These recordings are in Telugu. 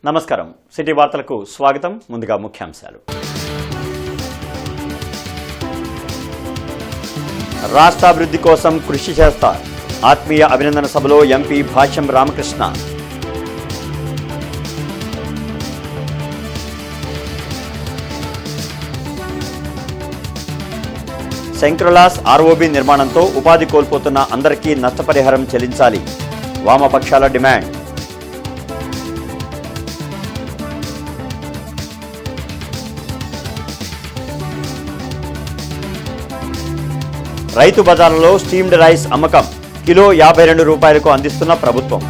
నమస్కారం. సిటీ వార్తలకు స్వాగతం. ముందుగా ముఖ్యాంశాలు. రాష్ట్రాభివృద్ధి కోసం కృషి చేస్తా. ఆత్మీయ అభినందన సభలో ఎంపీ భాష్యం రామకృష్ణ. శంకరలాస్ ఆర్ఓబి నిర్మాణంతో ఉపాధి కోల్పోతున్న అందరికీ నష్టపరిహారం చెల్లించాలి. వామపక్షాల డిమాండ్. రైతు బజార్లలో స్టీమ్డ్ రైస్ అమ్మకం. కిలో 52 రూపాయలకు అందిస్తున్న ప్రభుత్వం.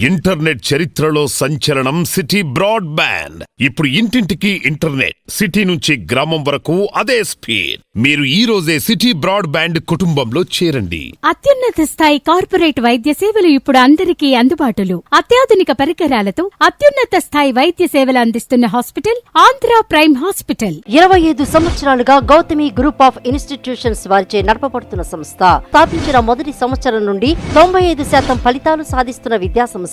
ఇంటర్నెట్ చరిత్రలో సంచలనం సిటీ బ్రాడ్బ్యాండ్. ఇప్పుడు ఇంటింటికి ఇంటర్నెట్, సిటీ నుంచి గ్రామం వరకు అదే స్పీడ్. మీరు ఈ రోజే సిటీ బ్రాడ్బ్యాండ్ కుటుంబంలో చేరండి. అత్యున్నత స్థాయి కార్పొరేట్ వైద్య సేవలు ఇప్పుడు అందరికీ అందుబాటులో. అత్యాధునిక పరికరాలతో అత్యున్నత స్థాయి వైద్య సేవలు అందిస్తున్న హాస్పిటల్ ఆంధ్ర ప్రైమ్ హాస్పిటల్. 25 సంవత్సరాలుగా గౌతమి గ్రూప్ ఆఫ్ ఇన్స్టిట్యూషన్స్ వారిచే నడపబడుతున్న సంస్థ. స్థాపించిన మొదటి సంవత్సరం నుండి 95% ఫలితాలు సాధిస్తున్న విద్యా సంస్థ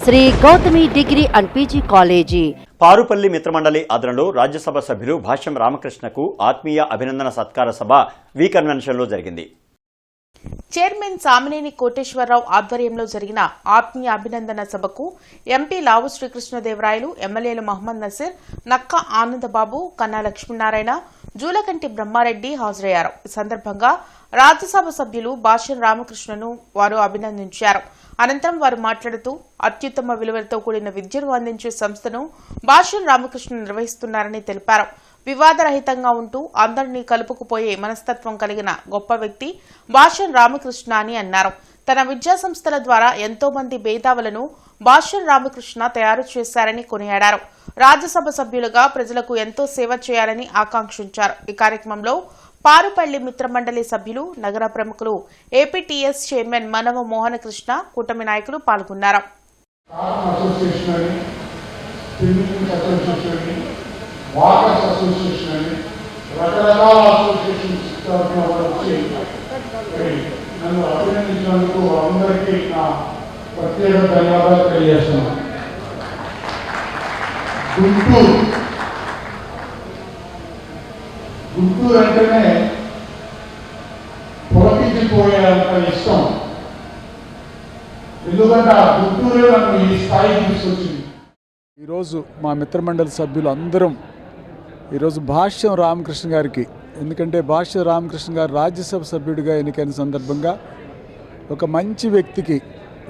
Sri Gautami degree and PG college. Parupalli మిత్రమండలి ఆధ్వర్యంలో రాజ్యసభ సభ్యులు భాష్యం రామకృష్ణకు ఆత్మీయ అభినందన సత్కార సభ వి కన్వెన్షన్లో జరిగింది. చైర్మన్ సామినేని కోటేశ్వరరావు ఆధ్వర్యంలో జరిగిన ఆత్మీయ అభినందన సభకు ఎంపీ లావు శ్రీకృష్ణదేవరాయలు, ఎమ్మెల్యేలు మహమ్మద్ నసీర్, నక్క ఆనందబాబు, కన్నా లక్ష్మీనారాయణ, జూలకంటి బ్రహ్మారెడ్డి హాజరయ్యారు. ఈ సందర్భంగా రాజ్యసభ సభ్యులు భాష్యం రామకృష్ణను వారు అభినందించారు. అనంతరం వారు మాట్లాడుతూ అత్యుత్తమ విలువలతో కూడిన విద్యను అందించే సంస్థను భాష్యం రామకృష్ణ నిర్వహిస్తున్నారని తెలిపారు. వివాదరహితంగా ఉంటూ అందరినీ కలుపుకుపోయే మనస్తత్వం కలిగిన గొప్ప వ్యక్తి భాష్యం రామకృష్ణ అని అన్నారు. తన విద్యా సంస్థల ద్వారా ఎంతో మంది మేధావులను భాష్యం రామకృష్ణ తయారు చేశారని కొనియాడారు. రాజ్యసభ సభ్యులుగా ప్రజలకు ఎంతో సేవ చేయాలని ఆకాంక్షించారు. ఈ కార్యక్రమంలో పారుపల్లి మిత్రమండలి సభ్యులు, నగర ప్రముఖులు, ఏపీటీఎస్ చైర్మన్ మనవ మోహనకృష్ణ, కూటమి నాయకులు పాల్గొన్నారు. గుంటూరు అంటేనే పొలకించిపోయేంత ఇష్టం. ఎందుకంటే ఆ గుంటూరే నన్ను ఈ స్థాయికి తీసుకొచ్చింది. ఈరోజు మా మిత్రమండలి సభ్యులు అందరం ఈరోజు భాష్యం రామకృష్ణ గారికి, ఎందుకంటే భాష్యం రామకృష్ణ గారు రాజ్యసభ సభ్యుడిగా ఎన్నికైన సందర్భంగా ఒక మంచి వ్యక్తికి,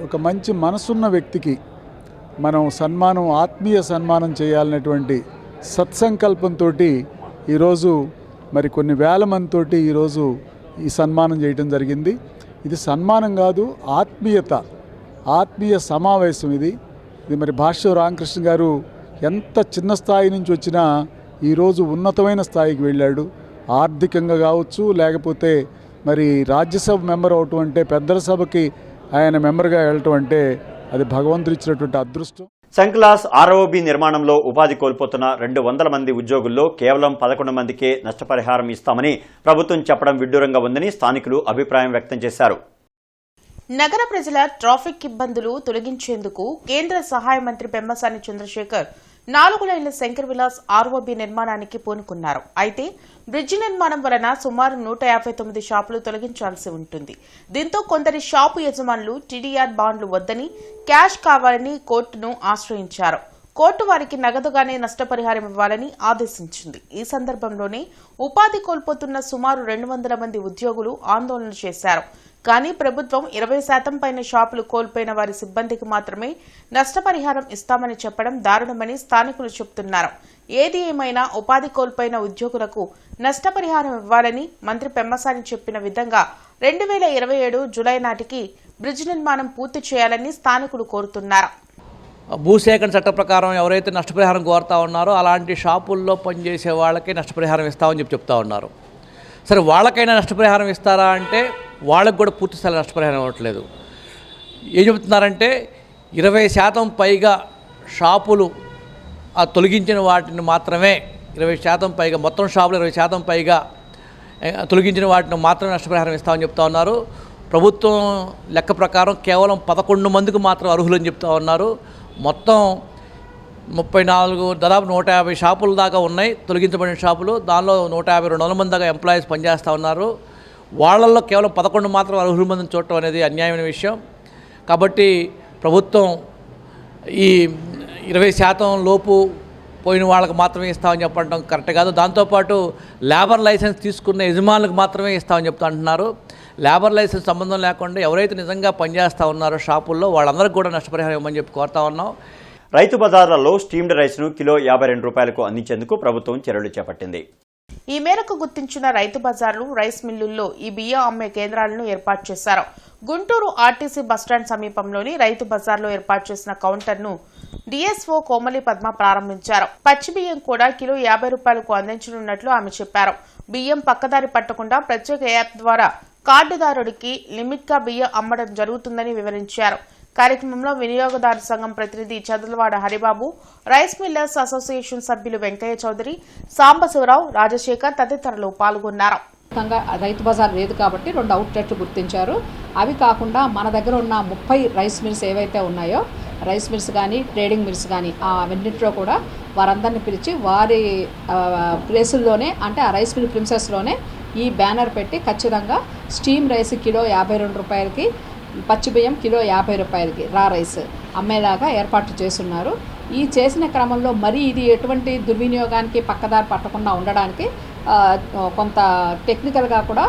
ఒక మంచి మనసున్న వ్యక్తికి మనం సన్మానం, ఆత్మీయ సన్మానం చేయాలనేటువంటి సత్సంకల్పంతో ఈరోజు మరి కొన్ని వేల మందితోటి ఈరోజు ఈ సన్మానం చేయడం జరిగింది. ఇది సన్మానం కాదు, ఆత్మీయ సమావేశం ఇది మరి భాష్యం రామకృష్ణ గారు ఎంత చిన్న స్థాయి నుంచి వచ్చినా ఈరోజు ఉన్నతమైన స్థాయికి వెళ్ళాడు. ఆర్థికంగా కావచ్చు, లేకపోతే మరి రాజ్యసభ మెంబర్ అవటం అంటే, పెద్దల సభకి ఆయన మెంబర్గా వెళ్ళటం అంటే అది భగవంతుడు ఇచ్చినటువంటి అదృష్టం. శంకరలాస్ ఆర్ఓబి నిర్మాణంలో ఉపాధి కోల్పోతున్న 200 మంది ఉద్యోగుల్లో కేవలం 11 మందికే నష్టపరిహారం ఇస్తామని ప్రభుత్వం చెప్పడం విడ్డూరంగా ఉందని స్థానికులు అభిప్రాయం వ్యక్తం చేశారు. నగర ప్రజల ట్రాఫిక్ ఇబ్బందులు తొలగించేందుకు కేంద్ర సహాయ మంత్రి పెమ్మసాని చంద్రశేఖర్ 4 లైన్ల శంకర్ విలాస్ ఆర్ఓబి నిర్మాణానికి పూనుకున్నారు. అయితే బ్రిడ్జి నిర్మాణం వలన సుమారు 159 షాపులు తొలగించాల్సి ఉంటుంది. దీంతో కొందరి షాపు యజమానులు టీడీఆర్ బాండ్లు వద్దని, క్యాష్ కావాలని కోర్టును ఆశ్రయించారు. కోర్టు వారికి నగదుగానే నష్టపరిహారం ఇవ్వాలని ఆదేశించింది. ఈ సందర్భంలోనే ఉపాధి కోల్పోతున్న సుమారు 200 మంది ఉద్యోగులు ఆందోళన చేశారు. కానీ ప్రభుత్వం 20% పైన షాపులు కోల్పోయిన వారి సిబ్బందికి మాత్రమే నష్టపరిహారం ఇస్తామని చెప్పడం దారుణమని స్థానికులు చెబుతున్నారు. ఏది ఏమైనా ఉపాధి కోల్పోయిన ఉద్యోగులకు నష్టపరిహారం ఇవ్వాలని మంత్రి పెమ్మసాని చెప్పిన విధంగా 2027 జులై నాటికి బ్రిడ్జ్ నిర్మాణం పూర్తి చేయాలని స్థానికులు కోరుతున్నారు. భూసేకరణ చట్ట ప్రకారం ఎవరైతే నష్టపరిహారం కోరుతా ఉన్నారో అలాంటి షాపుల్లో పనిచేసే వాళ్ళకి నష్టపరిహారం ఇస్తామని చెప్తా ఉన్నారు. సరే, వాళ్ళకైనా నష్టపరిహారం ఇస్తారా అంటే వాళ్ళకు కూడా పూర్తి స్థాయి నష్టపరిహారం ఇవ్వట్లేదు. ఏం చెబుతున్నారంటే 20% పైగా షాపులు తొలగించిన వాటిని మాత్రమే 20% పైగా, మొత్తం షాపులు 20% పైగా తొలగించిన వాటిని మాత్రమే నష్టపరిహారం ఇస్తామని చెప్తా ఉన్నారు. ప్రభుత్వం లెక్క ప్రకారం కేవలం 11 మందికి మాత్రం అర్హులని చెప్తా ఉన్నారు. మొత్తం 34 దాదాపు 150 షాపుల దాకా ఉన్నాయి తొలగించబడిన షాపులు. దానిలో 150-200 మంది దాకా ఎంప్లాయీస్ పనిచేస్తూ ఉన్నారు. వాళ్ళల్లో కేవలం 11 మాత్రం అర్హుల మందిని చూడటం అనేది అన్యాయమైన విషయం. కాబట్టి ప్రభుత్వం ఈ 20% లోపు పోయిన వాళ్ళకి మాత్రమే ఇస్తామని చెప్పడం కరెక్ట్ కాదు. దాంతోపాటు లేబర్ లైసెన్స్ తీసుకున్న యజమానులకు మాత్రమే ఇస్తామని చెప్తా అంటున్నారు. లేబర్ లైసెన్స్ సంబంధం లేకుండా ఎవరైతే నిజంగా పనిచేస్తూ ఉన్నారో షాపుల్లో వాళ్ళందరికీ కూడా నష్టపరిహారం ఇవ్వమని చెప్పి కోరుతా ఉన్నాం. రైతు బజార్లలో స్టీమ్డ్ రైస్ను కిలో 52 రూపాయలకు అందించేందుకు ప్రభుత్వం చర్యలు చేపట్టింది. ఈ మేరకు గుర్తించిన రైతు బజార్లు, రైస్ మిల్లుల్లో ఈ బియ్యం అమ్మే కేంద్రాలను ఏర్పాటు చేశారు. గుంటూరు ఆర్టీసీ బస్టాండ్ సమీపంలోని రైతు బజార్లో ఏర్పాటు చేసిన కౌంటర్ను డీఎస్ఓ కోమలి పద్మ ప్రారంభించారు. పచ్చి బియ్యం కూడా కిలో 50 రూపాయలకు అందించనున్నట్లు ఆమె చెప్పారు. బియ్యం పక్కదారి పట్టకుండా ప్రత్యేక యాప్ ద్వారా కార్డుదారుడికి లిమిట్గా బియ్యం అమ్మడం జరుగుతుందని వివరించారు. కార్యక్రమంలో వినియోగదారు సంఘం ప్రతినిధి Chadalavada Haribabu, rice millers association సభ్యులు వెంకయ్య చౌదరి, సాంబశివరావు, రాజశేఖర్ తదితరులు పాల్గొన్నారు. రైతు బజార్ లేదు కాబట్టి 2 అవుట్లెట్లు గుర్తించారు. అవి కాకుండా మన దగ్గర ఉన్న 30 రైస్ మిల్స్ ఏవైతే ఉన్నాయో, రైస్ మిల్స్ కానీ ట్రేడింగ్ మిల్స్ కానీ అవన్నింటిలో కూడా వారందరినీ పిలిచి వారి ప్లేసుల్లోనే, అంటే ఆ రైస్ మిల్ ప్రిన్సెస్లోనే ఈ బ్యానర్ పెట్టి ఖచ్చితంగా స్టీమ్ రైస్ కిలో 52 రూపాయలకి, పచ్చి బియ్యం కిలో 50 రూపాయలకి రా రైస్ అమ్మేలాగా ఏర్పాటు చేస్తున్నారు. ఈ చేసిన క్రమంలో మరి ఇది ఎటువంటి దుర్వినియోగానికి పక్కదారి పట్టకుండా ఉండడానికి కొంత టెక్నికల్గా కూడా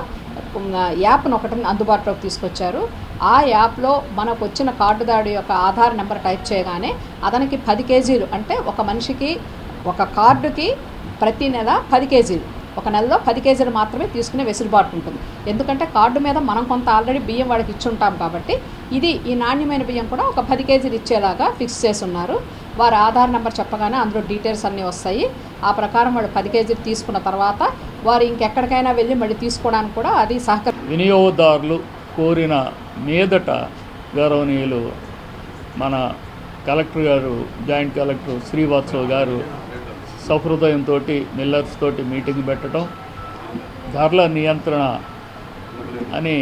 యాప్ను ఒకటిని అందుబాటులోకి తీసుకొచ్చారు. ఆ యాప్లో మనకు వచ్చిన కార్డుదారుడి యొక్క ఆధార్ నెంబర్ టైప్ చేయగానే అతనికి 10 కేజీలు, అంటే ఒక మనిషికి ఒక కార్డుకి ప్రతి నెల 10 కేజీలు, ఒక నెలలో 10 కేజీలు మాత్రమే తీసుకునే వెసులుబాటు ఉంటుంది. ఎందుకంటే కార్డు మీద మనం కొంత ఆల్రెడీ బియ్యం వాడికి ఇచ్చుంటాం కాబట్టి ఈ నాణ్యమైన బియ్యం కూడా ఒక 10 కేజీలు ఇచ్చేలాగా ఫిక్స్ చేసి ఉన్నారు. వారి ఆధార్ నెంబర్ చెప్పగానే అందులో డీటెయిల్స్ అన్నీ వస్తాయి. ఆ ప్రకారం వాడు 10 కేజీలు తీసుకున్న తర్వాత వారు ఇంకెక్కడికైనా వెళ్ళి మళ్ళీ తీసుకోవడానికి కూడా అది వినియోగదారులు కోరిన మీదట గౌరవనీయులు మన కలెక్టర్ గారు, జాయింట్ కలెక్టర్ శ్రీవాత్సవ్ గారు సహృదయంతో మిల్లర్స్ తోటి మీటింగ్ పెట్టడం, ధరల నియంత్రణ అని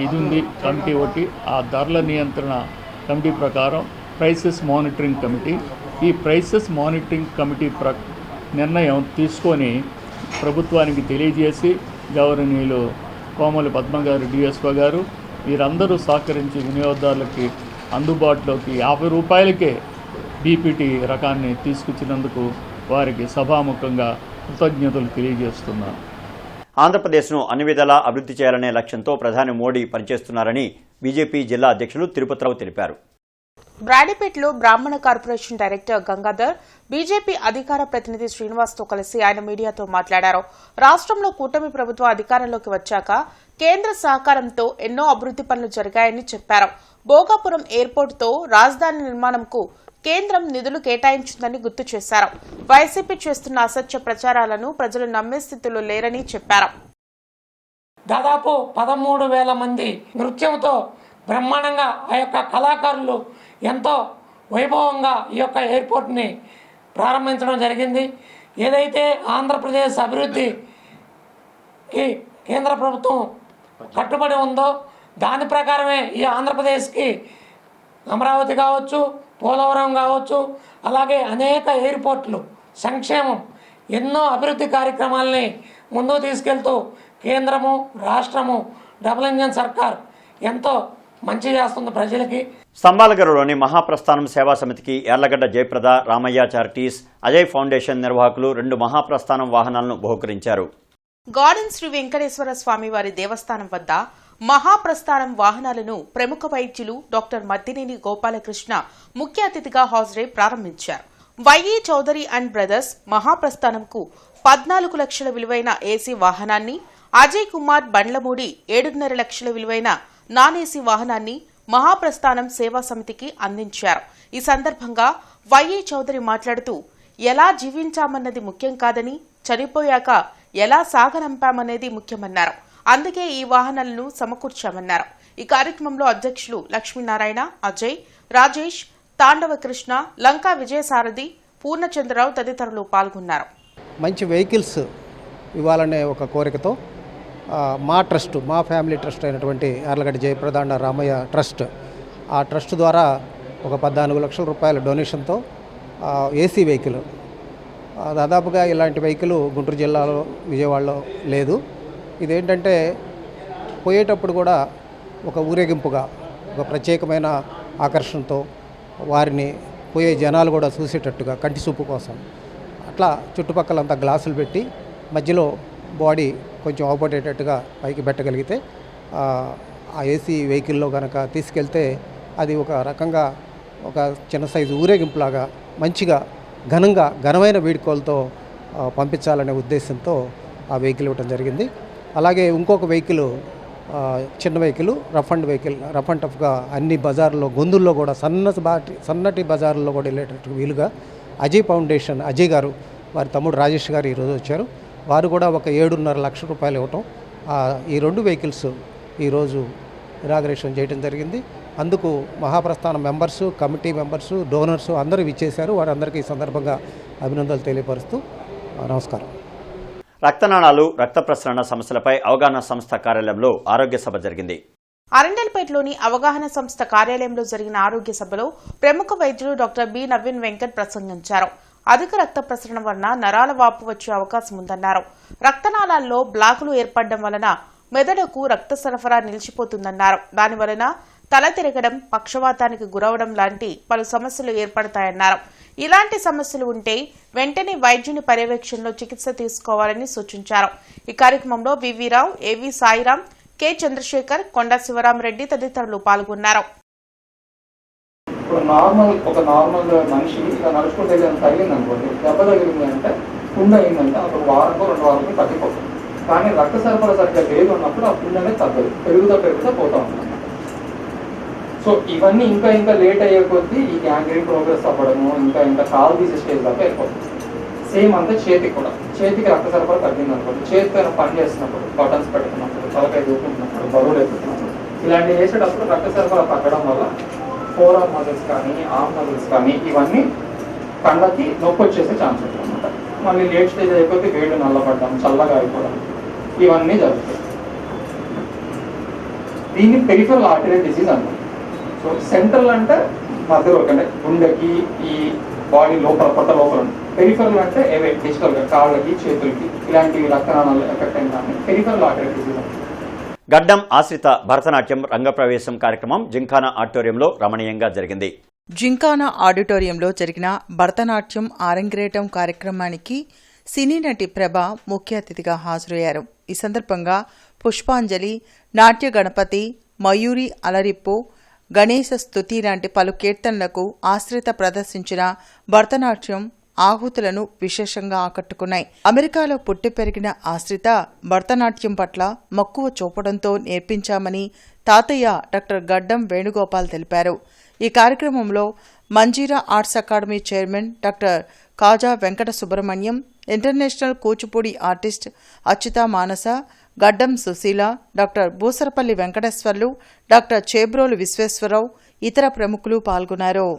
ఇది ఉంది కమిటీ ఒకటి. ఆ ధరల నియంత్రణ కమిటీ ప్రకారం ప్రైసెస్ మానిటరింగ్ కమిటీ, ఈ ప్రైసెస్ మానిటరింగ్ కమిటీ నిర్ణయం తీసుకొని ప్రభుత్వానికి తెలియజేసి గౌరవనీయులు కోమలి పద్మ గారు, డిఎస్ఓ గారు వీరందరూ సహకరించి వినియోగదారులకి అందుబాటులోకి 50 రూపాయలకే బీపీటీ రకాన్ని తీసుకొచ్చినందుకు వారికి సభాముఖంగా కృతజ్ఞతలు తెలియజేస్తున్నాను. ఆంధ్రప్రదేశ్ను అన్ని విధాలా అభివృద్ధి చేయాలనే లక్ష్యంతో ప్రధాని మోడీ పనిచేస్తున్నారని బీజేపీ జిల్లా అధ్యక్షులు తిరుపతిరావు తెలిపారు. బ్రాడీపేటలో బ్రాహ్మణ కార్పొరేషన్ డైరెక్టర్ గంగాధర్, బీజేపీ అధికార ప్రతినిధి శ్రీనివాస్తో కలిసి ఆయన మీడియాతో మాట్లాడారు. రాష్ట్రంలో కూటమి ప్రభుత్వం అధికారంలోకి వచ్చాక కేంద్ర సహకారంతో ఎన్నో అభివృద్ధి పనులు జరిగాయని చెప్పారు. భోగాపురం ఎయిర్పోర్టుతో రాజధాని నిర్మాణంకు కేంద్రం నిధులు కేటాయించిందని గుర్తు చేశారు. వైసీపీ చేస్తున్న అసత్య ప్రచారాలను ప్రజలు నమ్మే స్థితిలో లేరని చెప్పారు. దాదాపు 13,000 మంది నృత్యంతో బ్రహ్మాండంగా ఆ యొక్క కళాకారులు ఎంతో వైభవంగా ఈ యొక్క ఎయిర్పోర్ట్ని ప్రారంభించడం జరిగింది. ఏదైతే ఆంధ్రప్రదేశ్ అభివృద్ధికి కేంద్ర ప్రభుత్వం కట్టుబడి ఉందో దాని ప్రకారమే ఈ ఆంధ్రప్రదేశ్కి అమరావతి కావచ్చు, పోలవరం కావచ్చు, అలాగే అనేక ఎయిర్పోర్ట్లు, సంక్షేమం, ఎన్నో అభివృద్ధి కార్యక్రమాలని ముందుకు తీసుకెళ్తూ కేంద్రము, రాష్ట్రము, డబుల్ ఇంజన్ సర్కార్ ఎంతో మంచి చేస్తుంది ప్రజలకి. స్తంభాలగర్లోని మహాప్రస్థానం సేవా సమితికి యార్లగడ్డ జయప్రద, రామయ్య చారిటీస్, అజయ్ ఫౌండేషన్ నిర్వాహకులు 2 మహాప్రస్థానం వాహనాలను బహుకరించారు. గార్డెన్ శ్రీ వెంకటేశ్వర స్వామి వారి దేవస్థానం వద్ద మహాప్రస్థానం వాహనాలను ప్రముఖ వైద్యులు డాక్టర్ మద్దినేని గోపాలకృష్ణ ముఖ్య అతిథిగా హాజరై ప్రారంభించారు. వైఈ చౌదరి అండ్ బ్రదర్స్ మహాప్రస్థానంకు 14 లక్షల విలువైన ఏసీ వాహనాన్ని, అజయ్ కుమార్ బండ్లమూడి 7.5 లక్షల విలువైన నాన్ ఏసీ వాహనాన్ని మహాప్రస్థానం సేవా సమితికి అందించారు. ఈ సందర్భంగా వైఈ చౌదరి మాట్లాడుతూ, ఎలా జీవించామన్నది ముఖ్యం కాదని, చనిపోయాక ఎలా సాగనంపామనేది ముఖ్యమన్నారు. అందుకే ఈ వాహనాలను సమకూర్చామన్నారు. ఈ కార్యక్రమంలో అధ్యక్షులు లక్ష్మీనారాయణ, అజయ్, రాజేష్, తాండవ కృష్ణ, లంకా విజయసారథి, పూర్ణచంద్రరావు తదితరులు పాల్గొన్నారు. మంచి వెహికల్స్ ఇవ్వాలనే ఒక కోరికతో మా ట్రస్ట్, మా ఫ్యామిలీ ట్రస్ట్ అయినటువంటి యార్లగడ్డ జయప్రదాండ రామయ్య ట్రస్ట్, ఆ ట్రస్ట్ ద్వారా ఒక 14 లక్షల రూపాయల డొనేషన్తో ఏసీ వెహికల్, దాదాపుగా ఇలాంటి వెహికల్ గుంటూరు జిల్లాలో విజయవాడలో లేదు. ఇదేంటంటే పోయేటప్పుడు కూడా ఒక ఊరేగింపుగా ఒక ప్రత్యేకమైన ఆకర్షణతో వారిని పోయే జనాలు కూడా చూసేటట్టుగా కంటి చూపు కోసం అట్లా చుట్టుపక్కలంతా గ్లాసులు పెట్టి మధ్యలో బాడీ కొంచెం అవపడేటట్టుగా పైకి పెట్టగలిగితే ఆ ఏసీ వెహికల్లో కనుక తీసుకెళ్తే అది ఒక రకంగా ఒక చిన్న సైజు ఊరేగింపులాగా మంచిగా ఘనమైన వేడుకలతో పంపించాలనే ఉద్దేశంతో ఆ వెహికల్ ఇవ్వడం జరిగింది. అలాగే ఇంకొక వెహికల్, చిన్న వెహికల్, రఫ్ అండ్ టఫ్గా అన్ని బజార్లో గొంతుల్లో కూడా సన్నటి బజార్లో కూడా వెళ్ళేటట్టు వీలుగా అజయ్ ఫౌండేషన్ అజయ్ గారు, వారి తమ్ముడు రాజేష్ గారు ఈరోజు వచ్చారు. వారు కూడా ఒక 7.5 లక్షల రూపాయలు ఇవ్వటం, ఈ 2 వెహికల్స్ ఈరోజు ఇనాగరేషన్ చేయడం జరిగింది. అందుకు మహాప్రస్థానం మెంబర్సు, కమిటీ మెంబర్సు, డోనర్సు అందరూ ఇచ్చేశారు. వారందరికీ ఈ సందర్భంగా అభినందనలు తెలియపరుస్తూ నమస్కారం. రక్తనాళాలు, రక్త ప్రసరణ సమస్యలపై అవగాహన సంస్థ కార్యాలయంలో ఆరోగ్య సభ జరిగింది. అరండల్పేటలోని అవగాహన సంస్థ కార్యాలయంలో జరిగిన ఆరోగ్య సభలో ప్రముఖ వైద్యులు డాక్టర్ బి నవీన్ వెంకట్ ప్రసంగించారు. అధిక రక్త ప్రసరణ వలన నరాల వాపు వచ్చే అవకాశం ఉందన్నారు. రక్తనాళాల్లో బ్లాకులు ఏర్పడడం వలన మెదడుకు రక్త సరఫరా నిలిచిపోతుందన్నారు. దాని వలన తల తిరగడం, పక్షవాతానికి గురవడం లాంటి పలు సమస్యలు ఏర్పడతాయన్నారు. ఇలాంటి సమస్యలు ఉంటే వెంటనే వైద్యుని పర్యవేక్షణలో చికిత్స తీసుకోవాలని సూచించారు. ఈ కార్యక్రమంలో వివి రావు, ఏవి సాయిరాం, కె చంద్రశేఖర్, కొండా శివరామరెడ్డి తదితరులు పాల్గొన్నారు. ఇప్పుడు ఒక నార్మల్ మనిషి ఇలా నడుచుకుంటే తగిలింది అనుకోండి, దెబ్బ తగిలింది అంటే పుండు అయిందంటే ఒక వారంకో 2 వారాలకు తగ్గిపోతుంది. కానీ రక్త సరఫరా సరిగ్గా లేదు ఉన్నప్పుడు ఆ పుండు అనేది తగ్గదు, పెరుగుతా పోతా ఉంటుంది. సో ఇవన్నీ ఇంకా లేట్ అయ్యే కొద్దీ ఈ గ్యాంగ్రీన్ ప్రోగ్రెస్ అవ్వడము, ఇంకా కాలు తీసే స్టేజ్ దాకా వెళ్ళిపోతుంది. సేమ్ అంతా చేతికి రక్త సరఫరా తగ్గింది అనుకోండి, చేతితో పని చేస్తున్నప్పుడు, బటన్స్ పెడుతున్నప్పుడు, తలకాయ దూకుంటున్నప్పుడు, బరువులు ఎత్తుతున్నప్పుడు, ఇలాంటివి వేసేటప్పుడు రక్త సరఫరా తగ్గడం వల్ల ఫోర్ ఆర్మ్ మజిల్స్ కానీ, ఆర్మ్ మజిల్స్ కానీ ఇవన్నీ కళ్ళకి నొప్పి వచ్చేసే ఛాన్స్ ఉంటుంది అనమాట. మళ్ళీ లేట్ స్టేజ్ అయిపోతే వేడి నల్లబడడం, చల్లగా అయిపోవడం ఇవన్నీ జరుగుతాయి. దీన్ని పెరిఫెరల్ ఆర్టరీ డిసీజ్ అంటారు. సో సెంట్రల్ అంటే మధ్యలో అంటే గుండెకి, ఈ బాడీ లోపల పొట్ట లోపల. పెరిఫెరల్ అంటే ఏవే డిజిటల్గా కాళ్ళకి, చేతులకి ఇలాంటివి రక్తనాళాలు ఎఫెక్ట్ అయిన దాన్ని పెరిఫెరల్ ఆర్టరీ డిసీజ్ అంటారు. గడ్డం ఆశ్రిత భరతనాట్యం రంగప్రవేశం కార్యక్రమం జింఖానా ఆడిటోరియంలో రమణీయంగా జరిగింది. జింఖానా ఆడిటోరియంలో జరిగిన భరతనాట్యం ఆరంగేటం కార్యక్రమానికి సినీ నటి ప్రభ ముఖ్య అతిథిగా హాజరయ్యారు. ఈ సందర్భంగా పుష్పాంజలి, నాట్య గణపతి, మయూరి అలరిప్పు, గణేశ స్తుతి లాంటి పలు కీర్తనలకు ఆశ్రిత ప్రదర్శించిన భరతనాట్యం ఆహుతులను విశేషంగా ఆకట్టుకున్నాయి. అమెరికాలో పుట్టి పెరిగిన ఆశ్రిత భరతనాట్యం పట్ల మక్కువ చూపడంతో నేర్పించామని తాతయ్య డాక్టర్ గడ్డం వేణుగోపాల్ తెలిపారు. ఈ కార్యక్రమంలో Manjira arts academy chairman doctor Kaja Venkata Subrahmanyam, international Kuchipudi artist Achyuta Manasa, Gaddam Sushila, doctor Busarapalli Venkateswarlu, doctor Chebrolu Visweswararao, ఇతర ప్రముఖులు పాల్గొన్నారు.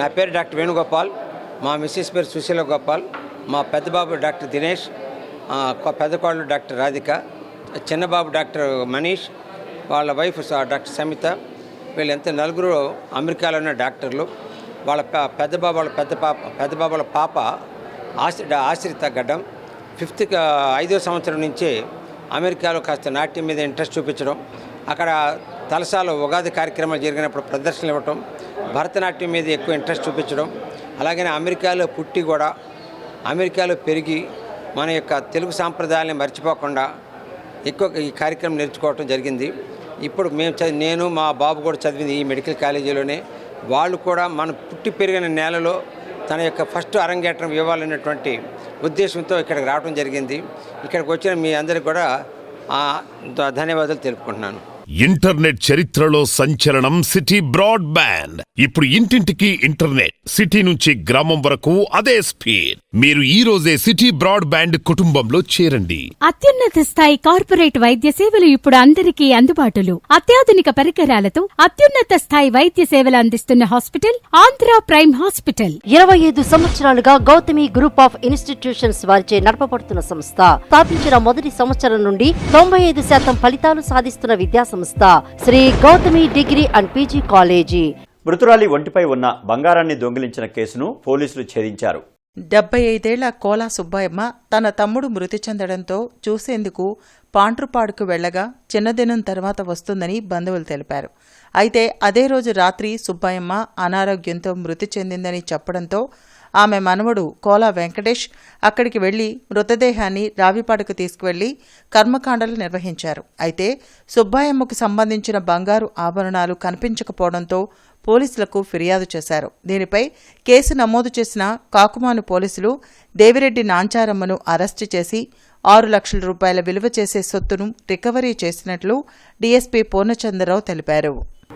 నా పేరు డాక్టర్ వేణుగోపాల్, మా మిస్సెస్ పేరు సుశీల గోపాల్, మా పెద్దబాబు డాక్టర్ దినేష్, పెద్ద కోడలు డాక్టర్ రాధిక, చిన్నబాబు డాక్టర్ మనీష్, వాళ్ళ వైఫ్ డాక్టర్ సమిత. వీళ్ళంతా 4 అమెరికాలో ఉన్న డాక్టర్లు. వాళ్ళ పెద్దబాబు వాళ్ళ పాప ఆశ్రిత గడ్డం 5వ సంవత్సరం నుంచే అమెరికాలో కాస్త నాట్యం మీద ఇంట్రెస్ట్ చూపించడం, అక్కడ తలసాలో ఉగాది కార్యక్రమాలు జరిగినప్పుడు ప్రదర్శనలు ఇవ్వటం, భరతనాట్యం మీద ఎక్కువ ఇంట్రెస్ట్ చూపించడం, అలాగనే అమెరికాలో పుట్టి కూడా అమెరికాలో పెరిగి మన యొక్క తెలుగు సాంప్రదాయాన్ని మర్చిపోకుండా ఎక్కువ ఈ కార్యక్రమం నేర్చుకోవటం జరిగింది. ఇప్పుడు నేను మా బాబు కూడా చదివింది ఈ మెడికల్ కాలేజీలోనే. వాళ్ళు కూడా మన పుట్టి పెరిగిన నేలలో తన యొక్క ఫస్ట్ అరంగేట్రం ఇవ్వాలనేటువంటి ఉద్దేశంతో ఇక్కడికి రావడం జరిగింది. ఇక్కడికి వచ్చిన మీ అందరికీ కూడా ధన్యవాదాలు తెలుపుకుంటున్నాను. ఇంటర్నెట్ చరిత్రలో సంచలనం సిటీ బ్రాడ్బ్యాండ్. ఇప్పుడు ఇంటింటికి ఇంటర్నెట్, సిటీ నుంచి గ్రామం వరకు అదే స్పీడ్. మీరు ఈ రోజే సిటీ బ్రాడ్బ్యాండ్ కుటుంబంలో చేరండి. అత్యున్నత స్థాయి కార్పొరేట్ వైద్య సేవలు ఇప్పుడు అందరికీ అందుబాటులో. అత్యాధునిక పరికరాలతో అత్యున్నత స్థాయి వైద్య సేవలు అందిస్తున్న హాస్పిటల్ ఆంధ్ర ప్రైమ్ హాస్పిటల్. 25 సంవత్సరాలుగా గౌతమి గ్రూప్ ఆఫ్ ఇన్స్టిట్యూషన్స్ వారిచే నడపబడుతున్న సంస్థ. స్థాపించిన మొదటి సంవత్సరం నుండి 95% ఫలితాలు సాధిస్తున్న విద్యా సంస్థ Sri Gautami degree and PG college. మృతురాలి ఒంటిపై ఉన్న బంగారాన్ని దొంగిలించిన కేసును పోలీసులు ఛేదించారు. 75 ఏళ్ల కోలా సుబ్బాయమ్మ తన తమ్ముడు మృతి చెందడంతో చూసేందుకు పాండ్రుపాడుకు వెళ్లగా చిన్నదినం తర్వాత వస్తుందని బంధువులు తెలిపారు. అయితే అదే రోజు రాత్రి సుబ్బాయమ్మ అనారోగ్యంతో మృతి చెందిందని చెప్పడంతో ఆమె మనవడు కోలా వెంకటేష్ అక్కడికి వెళ్లి మృతదేహాన్ని రావిపాడుకు తీసుకువెళ్లి కర్మకాండలు నిర్వహించారు. అయితే సుబ్బాయమ్మకు సంబంధించిన బంగారు ఆభరణాలు కనిపించకపోవడంతో పోలీసులకు ఫిర్యాదు చేశారు. దీనిపై కేసు నమోదు చేసిన కాకుమాను పోలీసులు దేవిరెడ్డి నాంచారమ్మను అరెస్టు చేసి 6 లక్షల రూపాయల విలువ చేసే సొత్తును రికవరీ చేసినట్లు డీఎస్పీ పూర్ణచంద్రరావు తెలిపారు.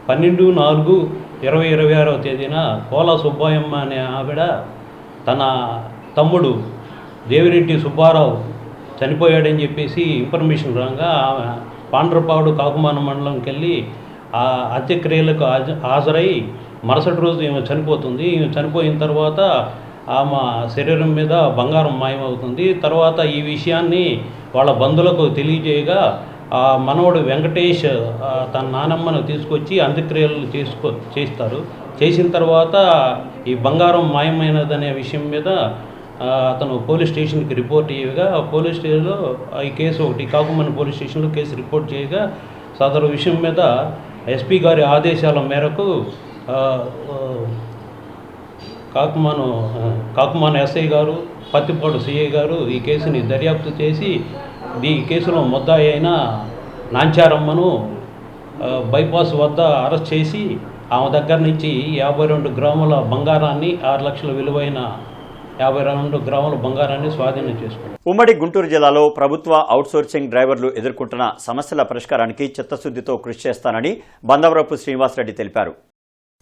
12/4/2026 తేదీన కోలా సుబ్బాయమ్మ అనే ఆవిడ తన తమ్ముడు దేవిరెడ్డి సుబ్బారావు చనిపోయాడని చెప్పేసి ఇన్ఫర్మేషన్ రాగా ఆమె పాండ్రపాడు కాకుమాన మండలంకి వెళ్ళి ఆ అంత్యక్రియలకు హాజరై మరుసటి రోజు ఈమె చనిపోతుంది. ఈమె చనిపోయిన తర్వాత ఆమె శరీరం మీద బంగారం మాయమవుతుంది. తర్వాత ఈ విషయాన్ని వాళ్ళ బంధువులకు తెలియజేయగా ఆ మనవడు వెంకటేష్ తన నానమ్మను తీసుకొచ్చి అంత్యక్రియలు చేస్తారు. చేసిన తర్వాత ఈ బంగారం మాయమైనదనే విషయం మీద అతను పోలీస్ స్టేషన్కి రిపోర్ట్ చేయగా పోలీస్ స్టేషన్లో ఈ కేసు ఒకటి కాకుమన్ పోలీస్ స్టేషన్లో కేసు రిపోర్ట్ చేయగా సదరు విషయం మీద ఎస్పీ గారి ఆదేశాల మేరకు కాకుమాన్ ఎస్ఐ గారు, పత్తిపాడు సిఐ గారు ఈ కేసుని దర్యాప్తు చేసి ఈ కేసులో ముద్దాయి అయిన నాంచారమ్మను బైపాస్ వద్ద అరెస్ట్ చేసి ఆమె దగ్గర నుంచి 52 గ్రాముల బంగారాన్ని 6 లక్షల విలువైన 52 గ్రాముల బంగారాన్ని స్వాధీనం చేసుకున్నారు. ఉమ్మడి గుంటూరు జిల్లాలో ప్రభుత్వ అవుట్సోర్సింగ్ డ్రైవర్లు ఎదుర్కొంటున్న సమస్యల పరిష్కారానికి చిత్తశుద్ధితో కృషి చేస్తానని బందవరపు శ్రీనివాసరెడ్డి తెలిపారు.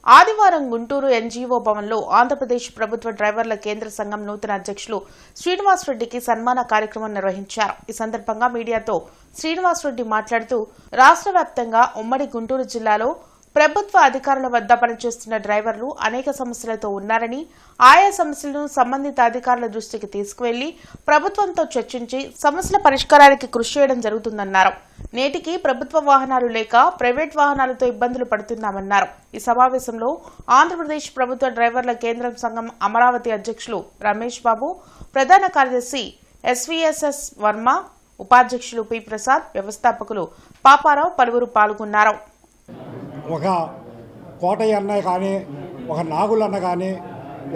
ఆదివారం గుంటూరు ఎన్జీఓ భవన్లో ఆంధ్రప్రదేశ్ ప్రభుత్వ డ్రైవర్ల కేంద్ర సంఘం నూతన అధ్యక్షులు శ్రీనివాసరెడ్డికి సన్మాన కార్యక్రమం నిర్వహించారు. ఈ సందర్భంగా మీడియాతో శ్రీనివాసరెడ్డి మాట్లాడుతూ రాష్ట్ర వ్యాప్తంగా ఉమ్మడి గుంటూరు జిల్లాలో ప్రభుత్వ అధికారుల వద్ద పనిచేస్తున్న డ్రైవర్లు అనేక సమస్యలతో ఉన్నారని, ఆయా సమస్యలను సంబంధిత అధికారుల దృష్టికి తీసుకువెళ్లి ప్రభుత్వంతో చర్చించి సమస్యల పరిష్కారానికి కృషి చేయడం జరుగుతుందన్నారు. నేటికి ప్రభుత్వ వాహనాలు లేక ప్రైవేట్ వాహనాలతో ఇబ్బందులు పడుతున్నామన్నారు. ఈ సమావేశంలో ఆంధ్రప్రదేశ్ ప్రభుత్వ డ్రైవర్ల కేంద్రం సంఘం అమరావతి అధ్యక్షులు రమేష్ బాబు, ప్రధాన కార్యదర్శి ఎస్వీఎస్ఎస్ వర్మ, ఉపాధ్యక్షులు పి ప్రసాద్, వ్యవస్థాపకులు పాపారావు పలువురు పాల్గొన్నారు. ఒక కోటయ్య అన్న కానీ, ఒక నాగుల్ అన్న కానీ,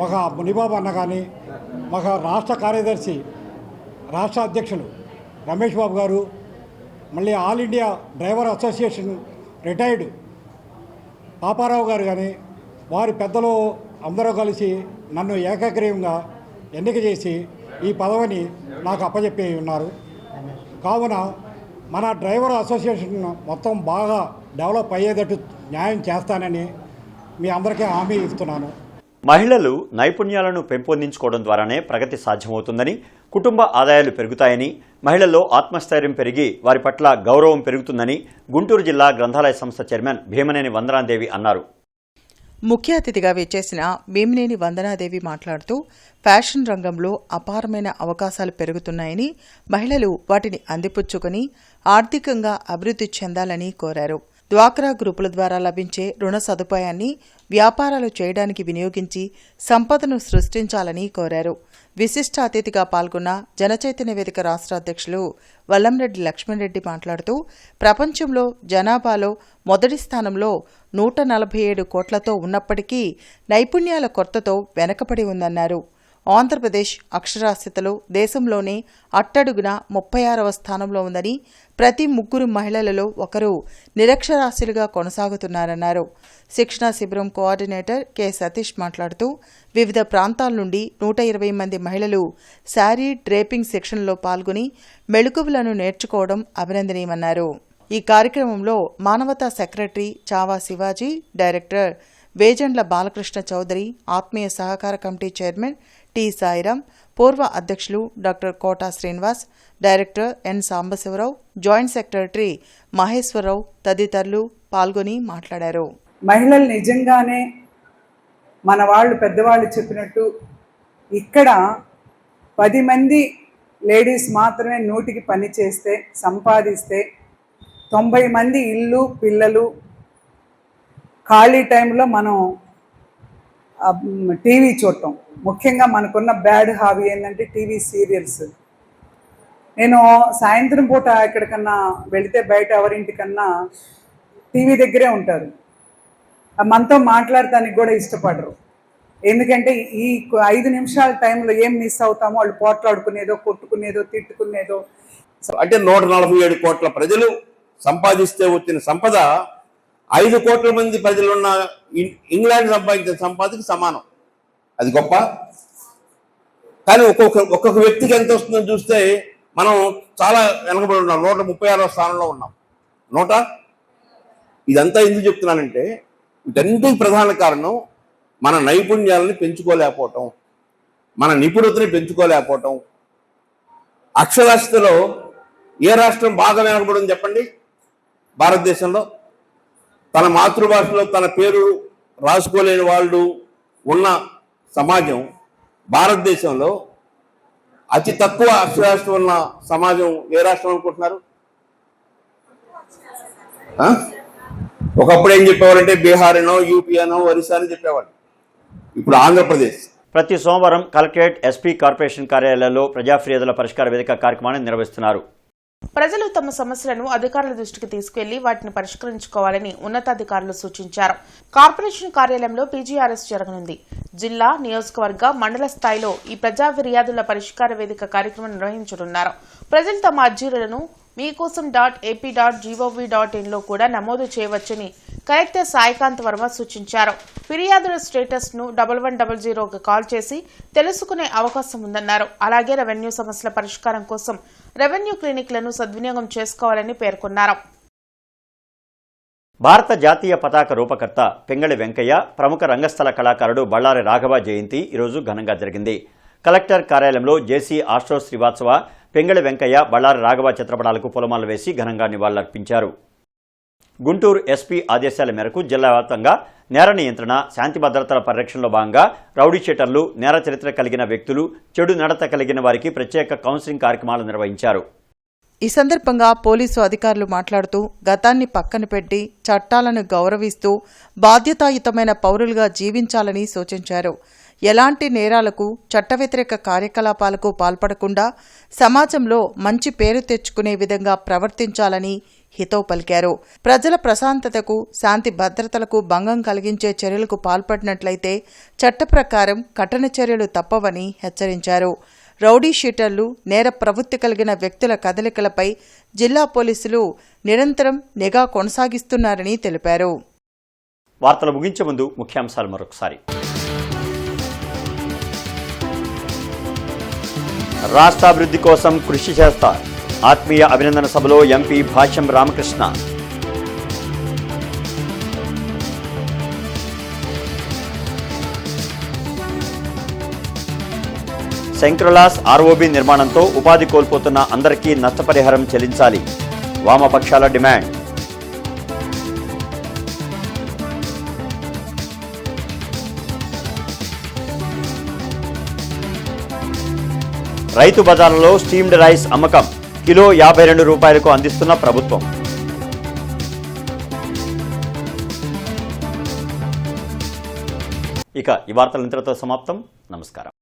ఒక మునిబాబు అన్న కానీ, ఒక రాష్ట్ర కార్యదర్శి రాష్ట్ర అధ్యక్షులు రమేష్ బాబు గారు, మళ్ళీ all India driver association retired Paparao గారు కానీ, వారి పెద్దలు అందరూ కలిసి నన్ను ఏకగ్రీవంగా ఎన్నిక చేసి ఈ పదవిని నాకు అప్పచెప్పి ఉన్నారు. కావున మన డ్రైవర్ అసోసియేషన్ మొత్తం బాగా డెవలప్ అయ్యేటట్టు న్యాయం చేస్తానని మీ అందరికీ హామీ ఇస్తున్నాను. మహిళలు నైపుణ్యాలను పెంపొందించుకోవడం ద్వారానే ప్రగతి సాధ్యమవుతుందని, కుటుంబ ఆదాయాలు పెరుగుతాయని, మహిళల్లో ఆత్మస్థైర్యం పెరిగి వారి పట్ల గౌరవం పెరుగుతుందని గుంటూరు జిల్లా గ్రంథాలయ సంస్థ చైర్మన్ భీమనేని వందనాదేవి అన్నారు. ముఖ్య అతిథిగా విచ్చేసిన భీమనేని వందనాదేవి మాట్లాడుతూ ఫ్యాషన్ రంగంలో అపారమైన అవకాశాలు పెరుగుతున్నాయని, మహిళలు వాటిని అందిపుచ్చుకొని ఆర్థికంగా అభివృద్ధి చెందాలని కోరారు. డ్వాక్రా గ్రూపుల ద్వారా లభించే రుణ సదుపాయాన్ని వ్యాపారాలు చేయడానికి వినియోగించి సంపదను సృష్టించాలని కోరారు. విశిష్ట అతిథిగా పాల్గొన్న జనచైతన్య వేదిక రాష్ట్ర అధ్యక్షులు వల్లంరెడ్డి లక్ష్మణరెడ్డి మాట్లాడుతూ ప్రపంచంలో జనాభాలో మొదటి స్థానంలో 147 కోట్లతో ఉన్నప్పటికీ నైపుణ్యాల కొరతతో వెనకబడి ఉందన్నారు. ఆంధ్రప్రదేశ్ అక్షరాస్యతలో దేశంలోనే అట్టడుగున 36వ స్థానంలో ఉందని, ప్రతి 3 మహిళలలో ఒకరు నిరక్షరాస్యులుగా కొనసాగుతున్నారన్నారు. శిక్షణా శిబిరం కోఆర్డినేటర్ కె సతీష్ మాట్లాడుతూ వివిధ ప్రాంతాల నుండి 120 మంది మహిళలు శారీ డ్రేపింగ్ శిక్షణలో పాల్గొని మెళకువలను నేర్చుకోవడం అభినందనీయమన్నారు. ఈ కార్యక్రమంలో మానవతా సెక్రటరీ చావా శివాజీ, డైరెక్టర్ వేజండ్ల బాలకృష్ణ చౌదరి, ఆత్మీయ సహకార కమిటీ చైర్మన్ టి సాయిరాం, పూర్వ అధ్యక్షులు doctor Kota Srinivas, director N Sambasivarao, joint secretary Maheswararao తదితరులు పాల్గొని మాట్లాడారు. మహిళలు నిజంగానే మన వాళ్ళు పెద్దవాళ్ళు చెప్పినట్టు ఇక్కడ 10 మంది లేడీస్ మాత్రమే నూటికి పని చేస్తే సంపాదిస్తే 90 మంది ఇల్లు పిల్లలు ఖాళీ టైంలో మనం టీవీ చూడటం. ముఖ్యంగా మనకున్న బ్యాడ్ హాబీ ఏంటంటే టీవీ సీరియల్స్. నేను సాయంత్రం పూట ఎక్కడికన్నా వెళితే బయట ఎవరింటికన్నా టీవీ దగ్గరే ఉంటారు. మనతో మాట్లాడటానికి కూడా ఇష్టపడరు. ఎందుకంటే ఈ 5 నిమిషాల టైంలో ఏం మిస్ అవుతామో వాళ్ళు పోట్లాడుకునేదో, కొట్టుకునేదో, తిట్టుకునేదో. అంటే 147 కోట్ల ప్రజలు సంపాదిస్తే వచ్చిన సంపద 5 కోట్ల మంది ప్రజలున్న ఇంగ్లాండ్ సంపాదించిన సంపాదకి సమానం. అది గొప్ప. కానీ ఒక్కొక్క వ్యక్తికి ఎంత వస్తుందో చూస్తే మనం చాలా వెనకబడి ఉన్నాం. 136వ స్థానంలో ఉన్నాం. ఇదంతా ఎందుకు చెప్తున్నానంటే వీటన్నిటికీ ప్రధాన కారణం మన నైపుణ్యాలని పెంచుకోలేకపోవటం, మన నిపుణతని పెంచుకోలేకపోవటం. అక్షరాస్యతలో ఏ రాష్ట్రం బాగా వెనకబడింది చెప్పండి? భారతదేశంలో తన మాతృభాషలో తన పేరు రాసుకోలేని వాళ్ళు ఉన్న సమాజం భారతదేశంలో అతి తక్కువ అక్షరాస్యత ఉన్న సమాజం ఏ రాష్ట్రం అనుకుంటున్నారు? ఒకప్పుడు ఏం చెప్పేవారంటే బీహార్ అనో, యూపీ అనో, ఒరిస్సా అని చెప్పేవాళ్ళు. ఇప్పుడు ఆంధ్రప్రదేశ్. ప్రతి సోమవారం కలెక్టరేట్, ఎస్పీ కార్పొరేషన్ కార్యాలయాల్లో ప్రజా ఫిర్యాదుల పరిష్కార వేదిక కార్యక్రమాన్ని నిర్వహిస్తున్నారు. ప్రజలు తమ సమస్యలను అధికారుల దృష్టికి తీసుకెళ్లి వాటిని పరిష్కరించుకోవాలని ఉన్నతాధికారులు సూచించారు. కార్పొరేషన్ కార్యాలయంలో పీజీఆర్ఎస్ జరగనుంది. జిల్లా, నియోజకవర్గ, మండల స్థాయిలో ఈ ప్రజా ఫిర్యాదుల పరిష్కార వేదిక కార్యక్రమం నిర్వహించనున్నారు. ప్రజలు తమ అర్జీలను మీకోసం.ap.gov.in లో కూడా నమోదు చేయవచ్చని కలెక్టర్ సాయికాంత్ వర్మ సూచించారు. ఫిర్యాదుల స్టేటస్ ను 1100కు కాల్ చేసి తెలుసుకునే అవకాశం ఉందన్నారు. అలాగే రెవెన్యూ సమస్యల పరిష్కారం కోసం రెవెన్యూ క్లినిక్లను సద్వినియోగం చేసుకోవాలని పేర్కొన్నారు. భారత జాతీయ పతాక రూపకర్త పింగళి వెంకయ్య, ప్రముఖ రంగస్థల కళాకారుడు బళ్ళారి రాఘవ జయంతి ఈరోజు ఘనంగా జరిగింది. కలెక్టర్ కార్యాలయంలో జేసీ ఆస్ట్రో శ్రీవాత్సవ, పింగళి వెంకయ్య, బళ్ళారి రాఘవ చిత్రపటాలకు పూలమాల వేసి ఘనంగా నివాళులర్పించారు. గుంటూరు ఎస్పీ ఆదేశాల మేరకు జిల్లా వ్యాప్తంగా నేర నియంత్రణ, శాంతి భద్రతల పరిరక్షణలో భాగంగా రౌడీ షీటర్లు, నేర చరిత్ర కలిగిన వ్యక్తులు, చెడు నడత కలిగిన వారికి ప్రత్యేక కౌన్సిలింగ్ కార్యక్రమాలు నిర్వహించారు. ఈ సందర్భంగా పోలీసు అధికారులు మాట్లాడుతూ గతాన్ని పక్కన పెట్టి చట్టాలను గౌరవిస్తూ బాధ్యతాయుతమైన పౌరులుగా జీవించాలని సూచించారు. ఎలాంటి నేరాలకు, చట్ట వ్యతిరేక కార్యకలాపాలకు పాల్పడకుండా సమాజంలో మంచి పేరు తెచ్చుకునే విధంగా ప్రవర్తించాలని హితవు పలికారు. ప్రజల ప్రశాంతతకు, శాంతి భద్రతలకు భంగం కలిగించే చర్యలకు పాల్పడినట్లయితే చట్ట ప్రకారం కఠిన చర్యలు తప్పవని హెచ్చరించారు. రౌడీ షీటర్లు, నేర ప్రవృత్తి కలిగిన వ్యక్తుల కదలికలపై జిల్లా పోలీసులు నిరంతరం నిఘా కొనసాగిస్తున్నారని తెలిపారు. వార్తలు ముగించే ముందు ముఖ్యాంశాలు మరొకసారి. రాష్ట్రాభివృద్ధి కోసం కృషి చేస్తా. ఆత్మీయ అభినందన సభలో ఎంపీ భాష్యం రామకృష్ణ. శంకరలాస్ ఆర్ఓబీ నిర్మాణంతో ఉపాధి కోల్పోతున్న అందరికీ నష్టపరిహారం చెల్లించాలి. వామపక్షాల డిమాండ్. రైతు బజార్లలో స్టీమ్డ్ రైస్ అమ్మకం కిలో 52 రూపాయలకు అందిస్తున్న ప్రభుత్వం. ఇక ఈ వార్తలు ఇంతటితో సమాప్తం. నమస్కారం.